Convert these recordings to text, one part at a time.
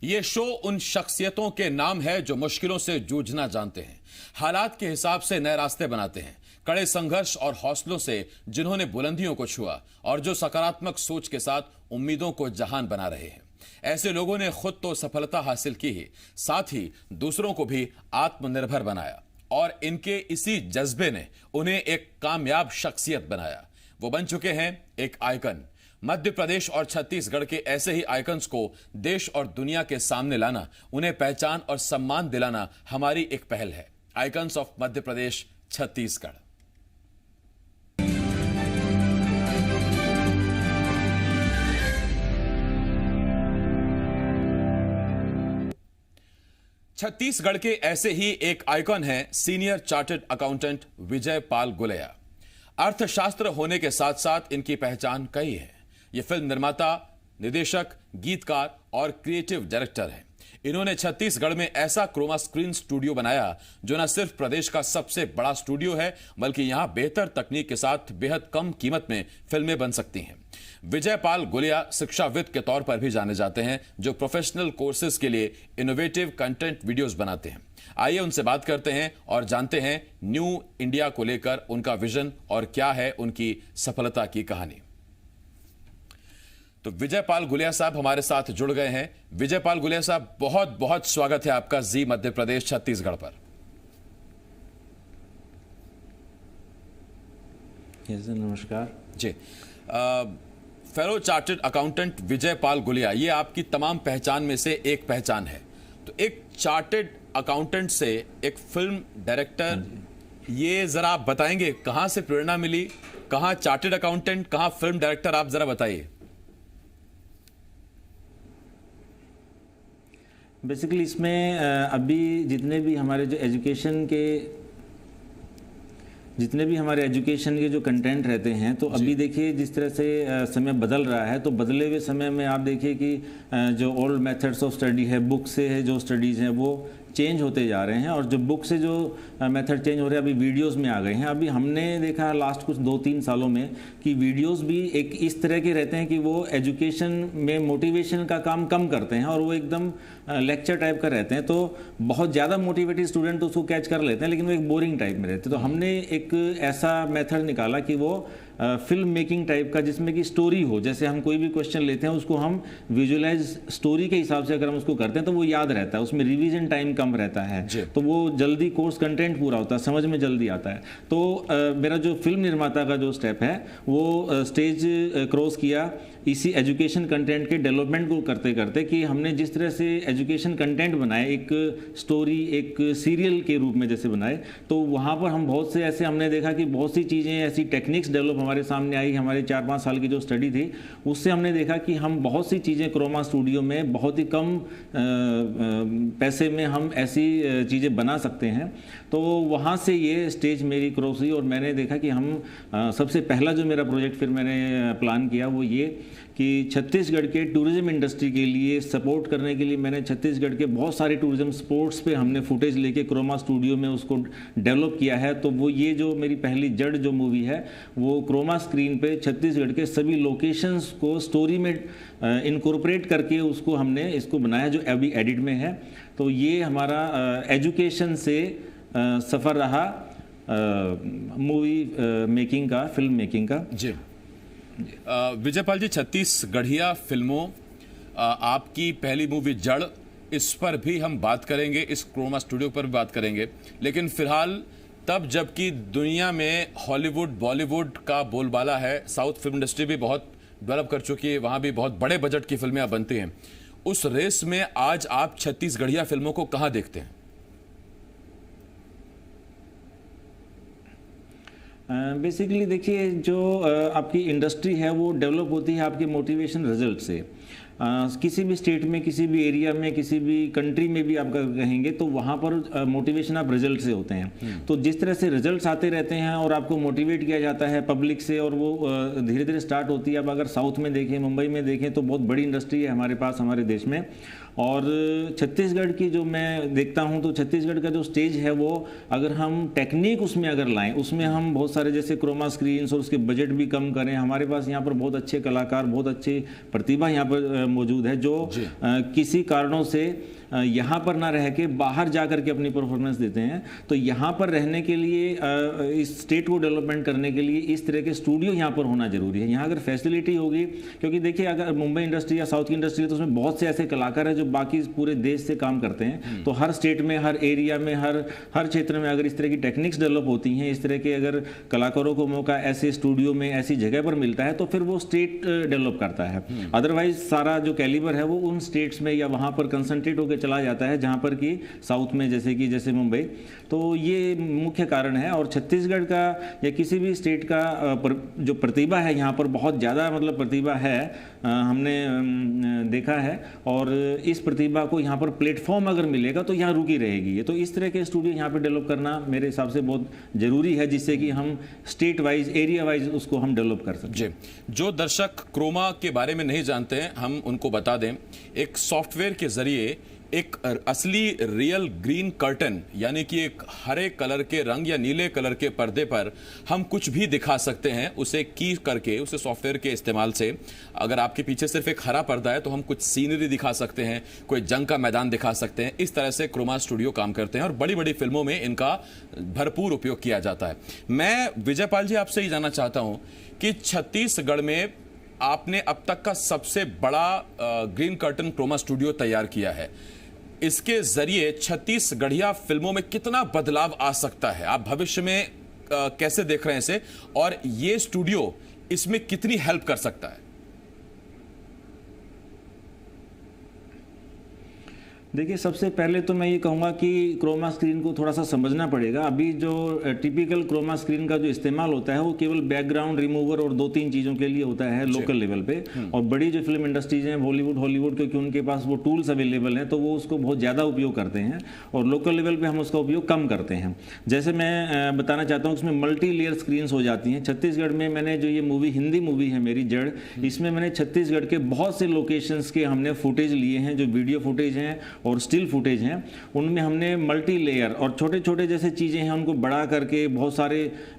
ये शो उन शख्सियतों के नाम है जो मुश्किलों से जूझना जानते हैं, हालात के हिसाब से नए रास्ते बनाते हैं, कड़े संघर्ष और हौसलों से जिन्होंने बुलंदियों को छुआ और जो सकारात्मक सोच के साथ उम्मीदों को जहान बना रहे हैं। ऐसे लोगों ने खुद तो सफलता हासिल की ही, साथ ही दूसरों को भी आत्मनिर्भर बनाया और इनके इसी जज्बे ने उन्हें एक कामयाब शख्सियत बनाया। वो बन चुके हैं एक आइकन। मध्य प्रदेश और छत्तीसगढ़ के ऐसे ही आइकन्स को देश और दुनिया के सामने लाना, उन्हें पहचान और सम्मान दिलाना हमारी एक पहल है। Icons of Madhya Pradesh Chhattisgarh. छत्तीसगढ़ के ऐसे ही एक आइकॉन हैं senior chartered accountant Vijay Pal गुलेया। अर्थशास्त्र होने के साथ साथ इनकी पहचान कई है। ये फिल्म निर्माता, निदेशक, गीतकार और क्रिएटिव डायरेक्टर हैं। इन्होंने छत्तीसगढ़ में ऐसा क्रोमा स्क्रीन स्टूडियो बनाया जो न सिर्फ प्रदेश का सबसे बड़ा स्टूडियो है, बल्कि यहां बेहतर तकनीक के साथ बेहद कम कीमत में फिल्में बन सकती हैं। विजय पाल गुलेया शिक्षाविद के तौर पर भी जाने जाते हैं, जो प्रोफेशनल कोर्सेज के लिए इनोवेटिव कंटेंट वीडियोस बनाते हैं। आइए उनसे बात करते हैं और जानते हैं न्यू इंडिया को लेकर उनका विजन और क्या है उनकी सफलता की कहानी। तो विजय पाल गुलेया साहब हमारे साथ जुड़ गए हैं। विजय पाल गुलेया साहब, बहुत बहुत स्वागत है आपका जी मध्य प्रदेश छत्तीसगढ़ पर। नमस्कार जी। Fellow chartered accountant Vijay Pal गुलेया, ये आपकी तमाम पहचान में से एक पहचान है। तो एक चार्टर्ड अकाउंटेंट से एक फिल्म डायरेक्टर, ये जरा आप बताएंगे कहां से प्रेरणा मिली, कहां चार्टर्ड अकाउंटेंट, कहां फिल्म डायरेक्टर, आप जरा बताइए। बेसिकली इसमें अभी जितने भी हमारे एजुकेशन के जो कंटेंट रहते हैं, तो अभी देखिए जिस तरह से समय बदल रहा है, तो बदले हुए समय में आप देखिए कि जो ओल्ड मेथड्स ऑफ स्टडी है, बुक से है जो स्टडीज़ हैं वो चेंज होते जा रहे हैं, और जो बुक से जो मेथड चेंज हो रहे हैं अभी वीडियोस में आ गए हैं। अभी हमने देखा लास्ट कुछ 2-3 सालों में कि वीडियोस भी एक इस तरह के रहते हैं कि वो एजुकेशन में मोटिवेशन का काम कम करते हैं और वो एकदम लेक्चर टाइप का रहते हैं। तो बहुत ज़्यादा मोटिवेटेड स्टूडेंट तो उसको कैच कर लेते हैं, लेकिन वो एक बोरिंग टाइप में रहते हैं। तो हमने एक ऐसा मेथड निकाला कि वो फिल्म मेकिंग टाइप का, जिसमें कि स्टोरी हो। जैसे हम कोई भी क्वेश्चन लेते हैं उसको हम विजुअलाइज स्टोरी के हिसाब से अगर हम उसको करते हैं तो वो याद रहता है, उसमें रिवीजन टाइम कम रहता है, तो वो जल्दी कोर्स कंटेंट पूरा होता है, समझ में जल्दी आता है। तो मेरा जो फिल्म निर्माता का जो स्टेप है वो स्टेज क्रॉस किया इसी एजुकेशन कंटेंट के डेवलपमेंट को करते करते, कि हमने जिस तरह से एजुकेशन कंटेंट बनाए, एक स्टोरी एक सीरियल के रूप में जैसे बनाए, तो वहाँ पर हम बहुत से ऐसे हमने देखा कि बहुत सी चीज़ें ऐसी टेक्निक्स डेवलप हमारे सामने आई। हमारे 4-5 साल की जो स्टडी थी उससे हमने देखा कि हम बहुत सी चीज़ें क्रोमा स्टूडियो में बहुत ही कम पैसे में हम ऐसी चीज़ें बना सकते हैं। तो वहाँ से ये स्टेज मेरी क्रॉस हुई और मैंने देखा कि हम सबसे पहला जो मेरा प्रोजेक्ट फिर मैंने प्लान किया वो ये कि छत्तीसगढ़ के टूरिज़्म इंडस्ट्री के लिए सपोर्ट करने के लिए मैंने छत्तीसगढ़ के बहुत सारे टूरिज़्म स्पॉट्स पे हमने फुटेज लेके क्रोमा स्टूडियो में उसको डेवलप किया है। तो वो ये जो मेरी पहली जड़ जो मूवी है वो क्रोमा स्क्रीन पे छत्तीसगढ़ के सभी लोकेशंस को स्टोरी में इनकॉर्पोरेट करके उसको हमने इसको बनाया, जो अभी एडिट में है। तो ये हमारा एजुकेशन से सफ़र रहा मूवी मेकिंग का, फिल्म मेकिंग का। जी विजय पाल जी, छत्तीसगढ़िया फिल्मों, आपकी पहली मूवी जड़, इस पर भी हम बात करेंगे, इस क्रोमा स्टूडियो पर भी बात करेंगे। लेकिन फिलहाल तब जबकि दुनिया में हॉलीवुड बॉलीवुड का बोलबाला है, साउथ फिल्म इंडस्ट्री भी बहुत डेवलप कर चुकी है, वहाँ भी बहुत बड़े बजट की फिल्में अब बनती हैं। उस रेस में आज आप छत्तीसगढ़िया फिल्मों को कहाँ देखते हैं? बेसिकली देखिए, जो आपकी इंडस्ट्री है वो डेवलप होती है आपके मोटिवेशन रिजल्ट से। किसी भी स्टेट में, किसी भी एरिया में, किसी भी कंट्री में भी आप कहेंगे तो वहाँ पर मोटिवेशन आप रिजल्ट से होते हैं। तो जिस तरह से रिजल्ट्स आते रहते हैं और आपको मोटिवेट किया जाता है पब्लिक से, और वो धीरे धीरे स्टार्ट होती है। अब अगर साउथ में देखें, मुंबई में देखें, तो बहुत बड़ी इंडस्ट्री है हमारे पास, हमारे देश में। और छत्तीसगढ़ की जो मैं देखता हूँ तो छत्तीसगढ़ का जो स्टेज है वो, अगर हम टेक्निक उसमें अगर लाएं, उसमें हम बहुत सारे जैसे क्रोमा स्क्रीन्स और उसके बजट भी कम करें, हमारे पास यहाँ पर बहुत अच्छे कलाकार, बहुत अच्छी प्रतिभा यहाँ पर मौजूद है, जो किसी कारणों से यहाँ पर ना रह के बाहर जा करके अपनी परफॉर्मेंस देते हैं। तो यहाँ पर रहने के लिए, इस स्टेट को डेवलपमेंट करने के लिए इस तरह के स्टूडियो यहाँ पर होना जरूरी है। यहाँ अगर फैसिलिटी होगी, क्योंकि देखिए अगर मुंबई इंडस्ट्री या साउथ की इंडस्ट्री है तो उसमें बहुत से ऐसे कलाकार हैं जो बाकी पूरे देश से काम करते हैं। तो हर स्टेट में, हर एरिया में, हर क्षेत्र में अगर इस तरह की टेक्निक्स डेवलप होती हैं, इस तरह के अगर कलाकारों को मौका ऐसे स्टूडियो में, ऐसी जगह पर मिलता है, तो फिर वो स्टेट डेवलप करता है। अदरवाइज सारा जो कैलिबर है वो उन स्टेट्स में या वहाँ पर कंसंट्रेट होकर चला जाता है जहां पर कि साउथ में, जैसे मुंबई। तो ये मुख्य कारण है। और छत्तीसगढ़ का या किसी भी स्टेट का जो प्रतिभा है यहाँ पर बहुत ज़्यादा, मतलब प्रतिभा है, हमने देखा है। और इस प्रतिभा को यहाँ पर प्लेटफॉर्म अगर मिलेगा तो यहाँ रुकी रहेगी। तो इस तरह के स्टूडियो यहाँ पर डेवलप करना मेरे हिसाब से बहुत ज़रूरी है, जिससे कि हम स्टेट वाइज, एरिया वाइज उसको हम डेवलप कर सकें। जी, जो दर्शक क्रोमा के बारे में नहीं जानते हैं, हम उनको बता दें, एक सॉफ्टवेयर के जरिए एक असली रियल ग्रीन कर्टन, यानी कि एक हरे कलर के रंग या नीले कलर के पर्दे पर हम कुछ भी दिखा सकते हैं, उसे की करके, उसे सॉफ्टवेयर के इस्तेमाल से। अगर आपके पीछे सिर्फ एक हरा पर्दा है तो हम कुछ सीनरी दिखा सकते हैं, कोई जंग का मैदान दिखा सकते हैं। इस तरह से क्रोमा स्टूडियो काम करते हैं और बड़ी बड़ी फिल्मों में इनका भरपूर उपयोग किया जाता है। मैं विजयपाल जी आपसे ही जानना चाहता हूं कि छत्तीसगढ़ में आपने अब तक का सबसे बड़ा ग्रीन कर्टन क्रोमा स्टूडियो तैयार किया है। इसके जरिए छत्तीसगढ़िया फिल्मों में कितना बदलाव आ सकता है? आप भविष्य में कैसे देख रहे हैं इसे, और ये स्टूडियो इसमें कितनी हेल्प कर सकता है? देखिए, सबसे पहले तो मैं ये कहूँगा कि क्रोमा स्क्रीन को थोड़ा सा समझना पड़ेगा। अभी जो टिपिकल क्रोमा स्क्रीन का जो इस्तेमाल होता है वो केवल बैकग्राउंड रिमूवर और 2-3 चीज़ों के लिए होता है लोकल लेवल पे। और बड़ी जो फिल्म इंडस्ट्रीज हैं, बॉलीवुड, हॉलीवुड, क्योंकि उनके पास वो टूल्स अवेलेबल हैं तो वो उसको बहुत ज़्यादा उपयोग करते हैं, और लोकल लेवल पर हम उसका उपयोग कम करते हैं। जैसे मैं बताना चाहता हूँ, इसमें मल्टी लेयर स्क्रीन्स हो जाती हैं। छत्तीसगढ़ में मैंने जो ये मूवी, हिंदी मूवी है मेरी जड़, इसमें मैंने छत्तीसगढ़ के बहुत से लोकेशंस के हमने फुटेज लिए हैं, जो वीडियो फुटेज हैं और स्टिल फुटेज हैं। उनमें हमने मल्टी लेयर और छोटे छोटे जैसे चीज़ें हैं उनको बड़ा करके, बहुत सारे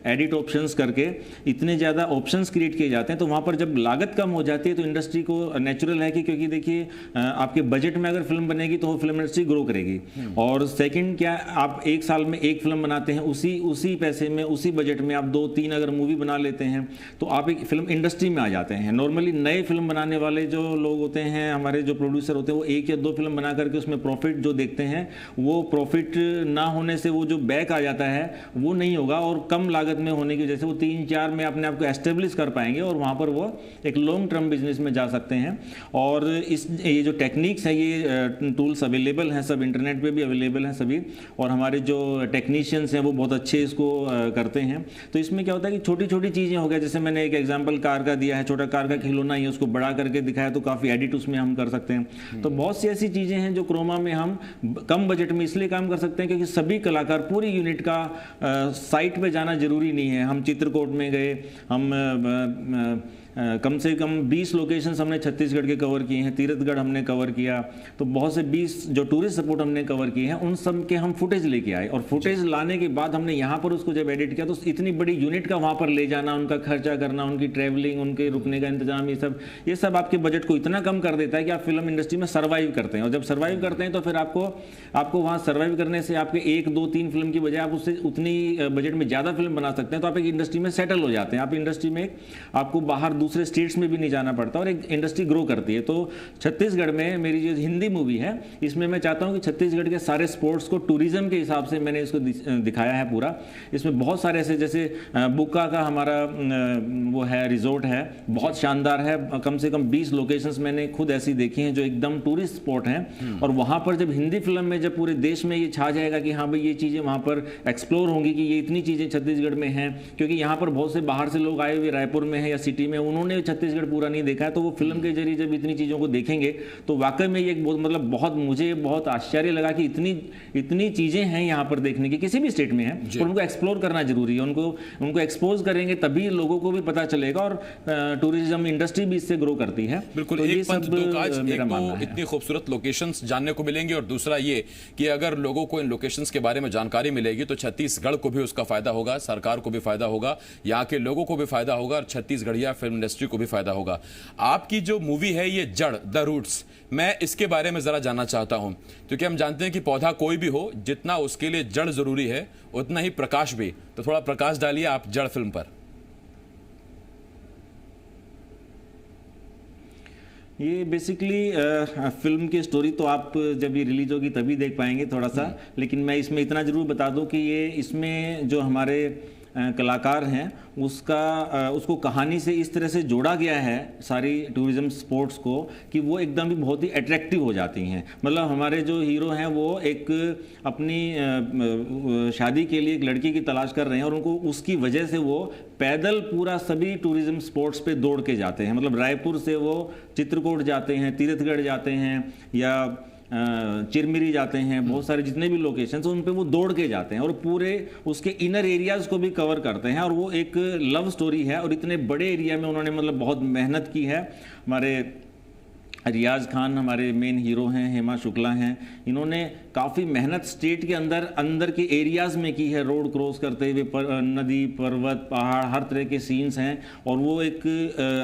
एडिट ऑप्शंस करके इतने ज़्यादा ऑप्शंस क्रिएट किए जाते हैं। तो वहाँ पर जब लागत कम हो जाती है तो इंडस्ट्री को नेचुरल है कि, क्योंकि देखिए आपके बजट में अगर फिल्म बनेगी तो वो फिल्म इंडस्ट्री ग्रो करेगी। और सेकंड क्या, आप एक साल में एक फिल्म बनाते हैं, उसी पैसे में, उसी बजट में आप 2-3 अगर मूवी बना लेते हैं तो आप एक फिल्म इंडस्ट्री में आ जाते हैं। नॉर्मली नए फिल्म बनाने वाले जो लोग होते हैं, हमारे जो प्रोड्यूसर होते हैं, वो 1 या 2 फिल्म बना करके उसमें प्रॉफिट जो देखते हैं, वो प्रॉफिट ना होने से वो जो बैक आ जाता है वो नहीं होगा, और कम लागत में होने की वजह से वो 3-4 में अपने आप को एस्टेब्लिश कर पाएंगे और वहाँ पर वो एक लॉन्ग टर्म बिजनेस में जा सकते हैं। और ये जो टेक्निक्स है, ये टूल्स अवेलेबल हैं, सब इंटरनेट पे भी अवेलेबल हैं सभी, और हमारे जो टेक्नीशियंस हैं वो बहुत अच्छे इसको करते हैं। तो इसमें क्या होता है कि छोटी छोटी चीज़ें हो गया, जैसे मैंने एक एग्जाम्पल कार का दिया है, छोटा कार का खिलौना ही है, उसको बड़ा करके दिखाया तो काफ़ी एडिट उसमें हम कर सकते हैं। तो बहुत सी ऐसी चीज़ें हैं जो क्रोमा में हम कम बजट में इसलिए काम कर सकते हैं क्योंकि सभी कलाकार, पूरी यूनिट का साइट पे जाना जरूरी नहीं है। हम चित्रकूट में गए, हम कम से कम 20 लोकेशंस हमने छत्तीसगढ़ के कवर किए हैं, तीरथगढ़ हमने कवर किया, तो बहुत से 20 जो टूरिस्ट सपोर्ट हमने कवर किए हैं, उन सब के हम फुटेज लेके आए। और फुटेज लाने के बाद हमने यहाँ पर उसको जब एडिट किया तो इतनी बड़ी यूनिट का वहाँ पर ले जाना, उनका खर्चा करना, उनकी ट्रैवलिंग, उनके रुकने का इंतजाम, ये सब आपके बजट को इतना कम कर देता है कि आप फिल्म इंडस्ट्री में सर्वाइव करते हैं। और जब सर्वाइव करते हैं तो फिर आपको वहाँ सर्वाइव करने से आपके 1, 2, 3 फिल्म की बजाय आप उससे उतनी बजट में ज़्यादा फिल्म बना सकते हैं। तो आप एक इंडस्ट्री में सेटल हो जाते हैं। आप इंडस्ट्री में, आपको बाहर दूसरे स्टेट्स में भी नहीं जाना पड़ता और एक इंडस्ट्री ग्रो करती है। तो छत्तीसगढ़ में मेरी जो हिंदी मूवी है, इसमें मैं चाहता हूं कि छत्तीसगढ़ के सारे स्पोर्ट्स को टूरिज्म के हिसाब से मैंने इसको दिखाया है पूरा। इसमें बहुत सारे ऐसे, जैसे बुक्का का हमारा वो है, रिजोर्ट है, बहुत शानदार है। कम से कम 20 लोकेशंस मैंने खुद ऐसी देखी हैं जो एकदम टूरिस्ट स्पॉट हैं। और वहाँ पर जब हिंदी फिल्म में जब पूरे देश में ये छा जाएगा कि हाँ भाई ये चीज़ें वहाँ पर एक्सप्लोर होंगी कि ये इतनी चीज़ें छत्तीसगढ़ में हैं, क्योंकि यहाँ पर बहुत से बाहर से लोग आए हुए रायपुर में है या सिटी में, उन्होंने छत्तीसगढ़ पूरा नहीं देखा है, तो वो फिल्म के जरिए जब इतनी चीज़ों को देखेंगे तो वाकई में ये बहुत मुझे बहुत आश्चर्य लगा कि इतनी चीज़ें हैं यहाँ पर देखने की, किसी भी स्टेट में है, और उनको एक्सप्लोर करना जरूरी है। उनको एक्सपोज करेंगे तभी लोगों को भी पता चलेगा और टूरिज्म इंडस्ट्री भी इससे ग्रो करती है। बिल्कुल, तो एक पंथ दो काज, मेरा एक मानना तो है। इतनी खूबसूरत लोकेशंस जानने को मिलेंगे और दूसरा ये कि अगर लोगों को इन लोकेशंस के बारे में जानकारी मिलेगी तो छत्तीसगढ़ को भी उसका फायदा होगा, सरकार को भी फायदा होगा, यहाँ के लोगों को भी फायदा होगा और छत्तीसगढ़िया फिल्म इंडस्ट्री को भी फायदा होगा। आपकी जो मूवी है ये जड़, द रूट्स, मैं इसके बारे में जरा जानना चाहता हूं, क्योंकि हम जानते हैं कि पौधा कोई भी हो, जितना उसके लिए जड़ जरूरी है उतना ही प्रकाश भी। तो थोड़ा प्रकाश डालिए आप जड़ फिल्म पर। ये बेसिकली फिल्म की स्टोरी तो आप जब ये रिलीज होगी तभी देख पाएंगे थोड़ा सा, लेकिन मैं इसमें इतना जरूर बता दूं कि ये इसमें जो हमारे कलाकार हैं उसको कहानी से इस तरह से जोड़ा गया है सारी टूरिज्म स्पॉट्स को कि वो एकदम भी बहुत ही अट्रैक्टिव हो जाती हैं। मतलब हमारे जो हीरो हैं वो एक अपनी शादी के लिए एक लड़की की तलाश कर रहे हैं और उनको उसकी वजह से वो पैदल पूरा सभी टूरिज्म स्पॉट्स पे दौड़ के जाते हैं। मतलब रायपुर से वो चित्रकूट जाते हैं, तीर्थगढ़ जाते हैं या चिरमिरी जाते हैं, बहुत सारे जितने भी लोकेशन हैं उन पे वो दौड़ के जाते हैं और पूरे उसके इनर एरियाज को भी कवर करते हैं। और वो एक लव स्टोरी है और इतने बड़े एरिया में उन्होंने मतलब बहुत मेहनत की है। हमारे रियाज खान हमारे मेन हीरो हैं, हेमा शुक्ला हैं, इन्होंने काफ़ी मेहनत स्टेट के अंदर के एरियाज में की है। रोड क्रॉस करते हुए नदी, पर्वत, पहाड़, हर तरह के सीन्स हैं और वो एक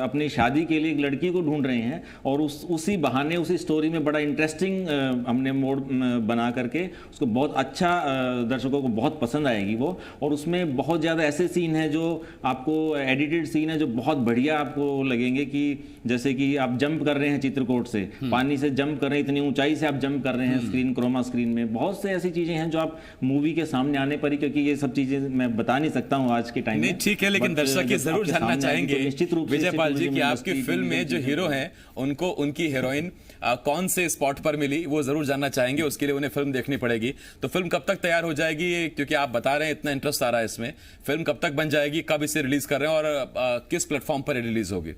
अपनी शादी के लिए एक लड़की को ढूंढ रहे हैं और उसी बहाने उसी स्टोरी में बड़ा इंटरेस्टिंग हमने मोड बना करके उसको बहुत अच्छा दर्शकों को बहुत पसंद आएगी वो। और उसमें बहुत ज़्यादा ऐसे सीन हैं जो आपको एडिटेड सीन है जो बहुत बढ़िया आपको लगेंगे कि जैसे कि आप जंप कर रहे हैं चित्रकूट से, पानी से जंप कर रहे हैं, इतनी ऊंचाई से आप जंप कर रहे हैं स्क्रीन, क्रोमा स्क्रीन में। बहुत से ऐसी चीजें हैं जो आप मूवी के सामने आने पर ही, क्योंकि ये सब चीजें मैं बता नहीं सकता हूं आज के टाइम में। ठीक है, लेकिन दर्शक ये जरूर जानना चाहेंगे निश्चित रूप से विजय पाल जी कि आपकी फिल्म में जो हीरो हैं उनको उनकी हीरोइन कौन से स्पॉट पर मिली, वो जरूर जानना चाहेंगे। उसके लिए उन्हें फिल्म देखनी पड़ेगी। तो फिल्म कब तक तैयार हो जाएगी, क्योंकि आप बता रहे हैं इतना इंटरेस्ट आ रहा है इसमें, फिल्म कब तक बन जाएगी, कब इसे रिलीज कर रहे हैं और किस प्लेटफॉर्म पर रिलीज होगी?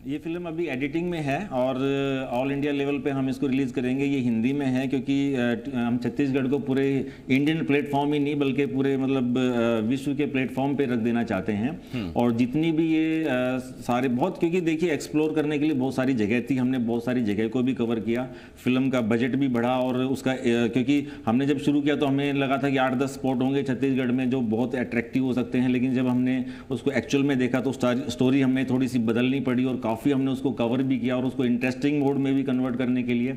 ये फिल्म अभी एडिटिंग में है और ऑल इंडिया लेवल पे हम इसको रिलीज़ करेंगे। ये हिंदी में है क्योंकि हम छत्तीसगढ़ को पूरे इंडियन प्लेटफॉर्म ही नहीं बल्कि पूरे मतलब विश्व के प्लेटफॉर्म पे रख देना चाहते हैं। और जितनी भी ये सारे बहुत, क्योंकि देखिए एक्सप्लोर करने के लिए बहुत सारी जगह थी, हमने बहुत सारी जगह को भी कवर किया। फिल्म का बजट भी बढ़ा और उसका क्योंकि हमने जब शुरू किया तो हमें लगा था कि 8-10 स्पॉट होंगे छत्तीसगढ़ में जो बहुत अट्रैक्टिव हो सकते हैं, लेकिन जब हमने उसको एक्चुअल में देखा तो स्टोरी हमें थोड़ी सी बदलनी पड़ी और काफ़ी हमने उसको कवर भी किया और उसको इंटरेस्टिंग मोड में भी कन्वर्ट करने के लिए।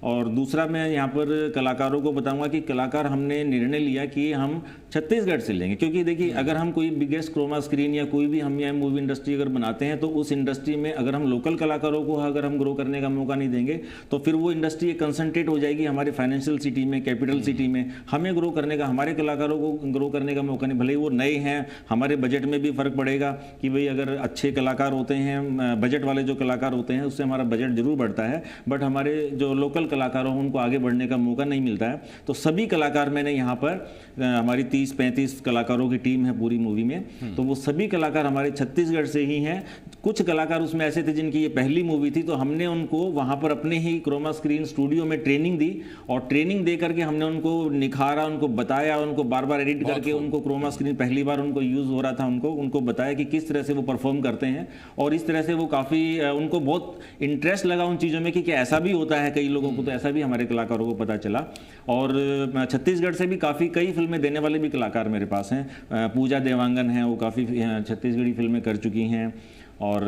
और दूसरा मैं यहाँ पर कलाकारों को बताऊंगा कि कलाकार हमने निर्णय लिया कि हम छत्तीसगढ़ से लेंगे, क्योंकि देखिए अगर हम कोई बिगेस्ट क्रोमा स्क्रीन या कोई भी हम यहाँ मूवी इंडस्ट्री अगर बनाते हैं तो उस इंडस्ट्री में अगर हम लोकल कलाकारों को अगर हम ग्रो करने का मौका नहीं देंगे तो फिर वो इंडस्ट्री कंसंट्रेट हो जाएगी हमारे फाइनेंशियल सिटी में, कैपिटल सिटी में। हमें ग्रो करने का, हमारे कलाकारों को ग्रो करने का मौका नहीं, भले ही वो नए हैं, हमारे बजट में भी फर्क पड़ेगा कि भाई अगर अच्छे कलाकार होते हैं, बजट वाले जो कलाकार होते हैं उससे हमारा बजट जरूर बढ़ता है, बट हमारे जो लोकल कलाकार हों उनको आगे बढ़ने का मौका नहीं मिलता है। तो सभी कलाकार मैंने यहाँ पर हमारी 30-35 कलाकारों की टीम है पूरी मूवी में, तो वो सभी कलाकार हमारे छत्तीसगढ़ से ही हैं। कुछ कलाकार उसमें ऐसे थे जिनकी ये पहली मूवी थी, तो हमने उनको वहाँ पर अपने ही क्रोमा स्क्रीन स्टूडियो में ट्रेनिंग दी और ट्रेनिंग दे करके हमने उनको निखारा, उनको बताया, उनको बार बार एडिट करके उनको क्रोमा स्क्रीन पहली बार उनको यूज़ हो रहा था, उनको बताया कि किस तरह से वो परफॉर्म करते हैं। और इस तरह से वो काफ़ी उनको बहुत इंटरेस्ट लगा उन चीज़ों में कि क्या ऐसा भी होता है, कई लोगों को तो ऐसा भी हमारे कलाकारों को पता चला। और छत्तीसगढ़ से भी काफ़ी कई फिल्में देने वाले भी कलाकार मेरे पास हैं। पूजा देवांगन हैं, वो काफ़ी छत्तीसगढ़ी फिल्में कर चुकी हैं और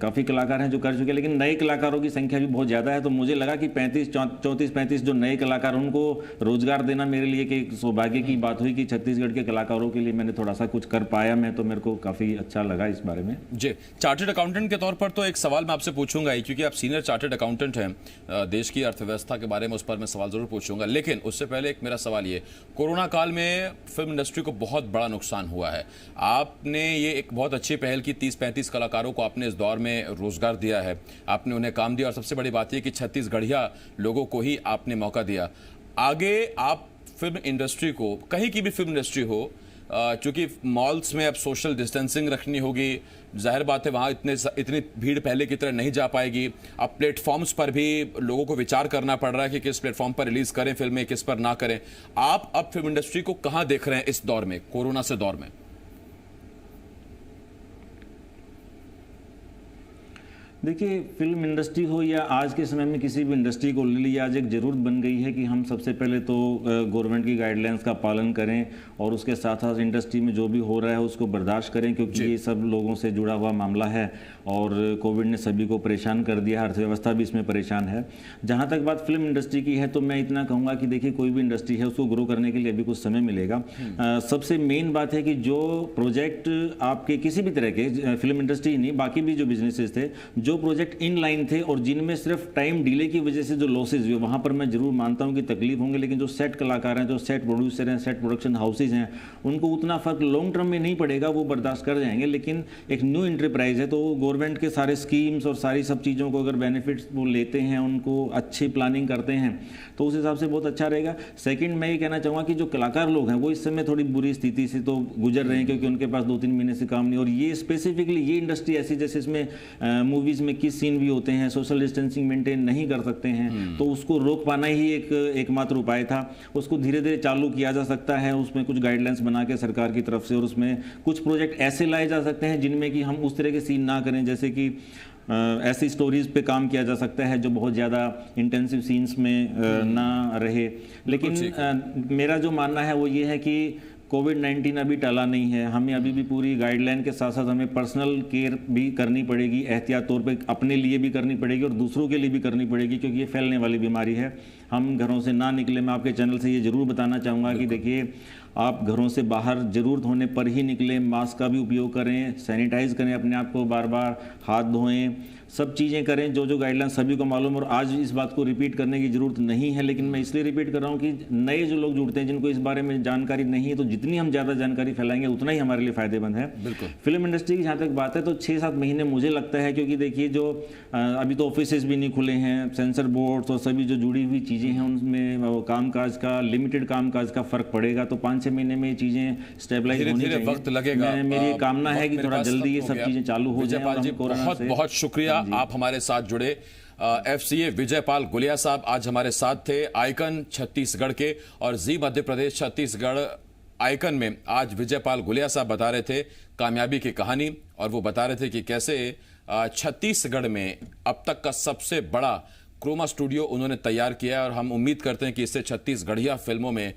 काफ़ी कलाकार हैं जो कर चुके हैं, लेकिन नए कलाकारों की संख्या भी बहुत ज़्यादा है। तो मुझे लगा कि 34-35 जो नए कलाकार उनको रोजगार देना मेरे लिए कि सौभाग्य की बात हुई कि छत्तीसगढ़ के कलाकारों के लिए मैंने थोड़ा सा कुछ कर पाया मैं, तो मेरे को काफ़ी अच्छा लगा इस बारे में। जी, चार्टर्ड अकाउंटेंट के तौर पर तो एक सवाल मैं आपसे पूछूंगा ही, क्योंकि आप सीनियर चार्टर्ड अकाउंटेंट हैं, देश की अर्थव्यवस्था के बारे में उस पर मैं सवाल जरूर पूछूंगा। लेकिन उससे पहले एक मेरा सवाल ये, कोरोना काल में फिल्म इंडस्ट्री को बहुत बड़ा नुकसान हुआ है, आपने ये एक बहुत अच्छी पहल की, 30-35 कलाकारों को आपने इस दौर में रोजगार दिया है, आपने उन्हें काम दिया और सबसे बड़ी बात यह कि छत्तीसगढ़िया लोगों को ही आपने मौका दिया। आगे आप फिल्म इंडस्ट्री को, कहीं की भी फिल्म इंडस्ट्री हो, चूंकि मॉल्स में अब सोशल डिस्टेंसिंग रखनी होगी, जाहिर बात है वहाँ इतनी भीड़ पहले की तरह नहीं जा पाएगी। अब प्लेटफॉर्म्स पर भी लोगों को विचार करना पड़ रहा है कि किस प्लेटफॉर्म पर रिलीज करें फिल्में, किस पर ना करें। आप अब फिल्म इंडस्ट्री को कहाँ देख रहे हैं इस दौर में, कोरोना से दौर में? देखिए, फिल्म इंडस्ट्री हो या आज के समय में किसी भी इंडस्ट्री को ले लीजिए, आज एक ज़रूरत बन गई है कि हम सबसे पहले तो गवर्नमेंट की गाइडलाइंस का पालन करें और उसके साथ साथ इंडस्ट्री में जो भी हो रहा है उसको बर्दाश्त करें, क्योंकि ये सब लोगों से जुड़ा हुआ मामला है और कोविड ने सभी को परेशान कर दिया, अर्थव्यवस्था भी इसमें परेशान है। जहाँ तक बात फिल्म इंडस्ट्री की है तो मैं इतना कहूँगा कि देखिए, कोई भी इंडस्ट्री है उसको ग्रो करने के लिए अभी कुछ समय मिलेगा। सबसे मेन बात है कि जो प्रोजेक्ट आपके किसी भी तरह के, फिल्म इंडस्ट्री नहीं बाकी भी जो बिजनेसेस थे, जो प्रोजेक्ट इन लाइन थे और जिनमें सिर्फ टाइम डिले की वजह से जो लॉसेज हुए, वहाँ पर मैं जरूर मानता हूँ कि तकलीफ होंगे, लेकिन जो सेट कलाकार हैं, जो सेट प्रोड्यूसर हैं, सेट प्रोडक्शन हाउसेज हैं, उनको उतना फर्क लॉन्ग टर्म में नहीं पड़ेगा, वो बर्दाश्त कर जाएंगे। लेकिन एक न्यू एंटरप्राइज है तो गवर्नमेंट के सारे स्कीम्स और सारी सब चीज़ों को अगर बेनिफिट्स वो लेते हैं, उनको अच्छी प्लानिंग करते हैं तो उस हिसाब से बहुत अच्छा रहेगा। सेकंड, मैं ये कहना चाहूँगा कि जो कलाकार लोग हैं वो इस समय थोड़ी बुरी स्थिति से तो गुजर रहे हैं, क्योंकि उनके पास 2-3 महीने से काम नहीं, और ये स्पेसिफिकली ये इंडस्ट्री ऐसी जैसे इसमें मूवीज़ में किस सीन भी होते हैं, सोशल डिस्टेंसिंग मेंटेन नहीं कर सकते हैं, तो उसको रोक पाना ही एकमात्र उपाय था। उसको धीरे धीरे चालू किया जा सकता है, उसमें कुछ गाइडलाइंस बना के सरकार की तरफ से, और उसमें कुछ प्रोजेक्ट ऐसे लाए जा सकते हैं जिनमें कि हम उस तरह के सीन ना करें, जैसे कि ऐसी स्टोरीज पे काम किया जा सकता है जो बहुत ज़्यादा इंटेंसिव सीन्स में ना रहे। लेकिन मेरा जो मानना है वो ये है कि कोविड-19 अभी टला नहीं है, हमें अभी भी पूरी गाइडलाइन के साथ साथ हमें पर्सनल केयर भी करनी पड़ेगी, एहतियात तौर पे अपने लिए भी करनी पड़ेगी और दूसरों के लिए भी करनी पड़ेगी, क्योंकि ये फैलने वाली बीमारी है। हम घरों से ना निकले। मैं आपके चैनल से ये ज़रूर बताना चाहूँगा कि देखिए, आप घरों से बाहर ज़रूरत होने पर ही निकलें, मास्क का भी उपयोग करें, सैनिटाइज करें अपने आप को, बार बार हाथ धोएं, सब चीज़ें करें जो गाइडलाइन सभी को मालूम। और आज इस बात को रिपीट करने की ज़रूरत नहीं है, लेकिन मैं इसलिए रिपीट कर रहा हूँ कि नए जो लोग जुड़ते हैं जिनको इस बारे में जानकारी नहीं है, तो जितनी हम ज़्यादा जानकारी फैलाएंगे उतना ही हमारे लिए फ़ायदेमंद है। फिल्म इंडस्ट्री की जहाँ तक बात है तो 6-7 महीने मुझे लगता है, क्योंकि देखिए जो अभी तो ऑफिस भी नहीं खुले हैं, सेंसर बोर्ड्स और सभी जो जुड़ी हुई चीज़ें हैं उनमें कामकाज का, लिमिटेड कामकाज का फ़र्क पड़ेगा, तो 5-6 महीने में ये चीज़ें स्टेबलाइज होनी चाहिए। वक्त लगेगा। मेरी कामना है कि थोड़ा जल्दी ये सब चीज़ें चालू हो जाए। बहुत बहुत शुक्रिया, आप हमारे साथ जुड़े। FCA विजयपाल गुलेया साहब आज हमारे साथ थे, आइकन छत्तीसगढ़ के, और जी मध्य प्रदेश छत्तीसगढ़ आइकन में आज विजयपाल गुलेया साहब बता रहे थे कामयाबी की कहानी, और वो बता रहे थे कि कैसे छत्तीसगढ़ में अब तक का सबसे बड़ा क्रोमा स्टूडियो उन्होंने तैयार किया है, और हम उम्मीद करते हैं कि इससे छत्तीसगढ़िया फिल्मों में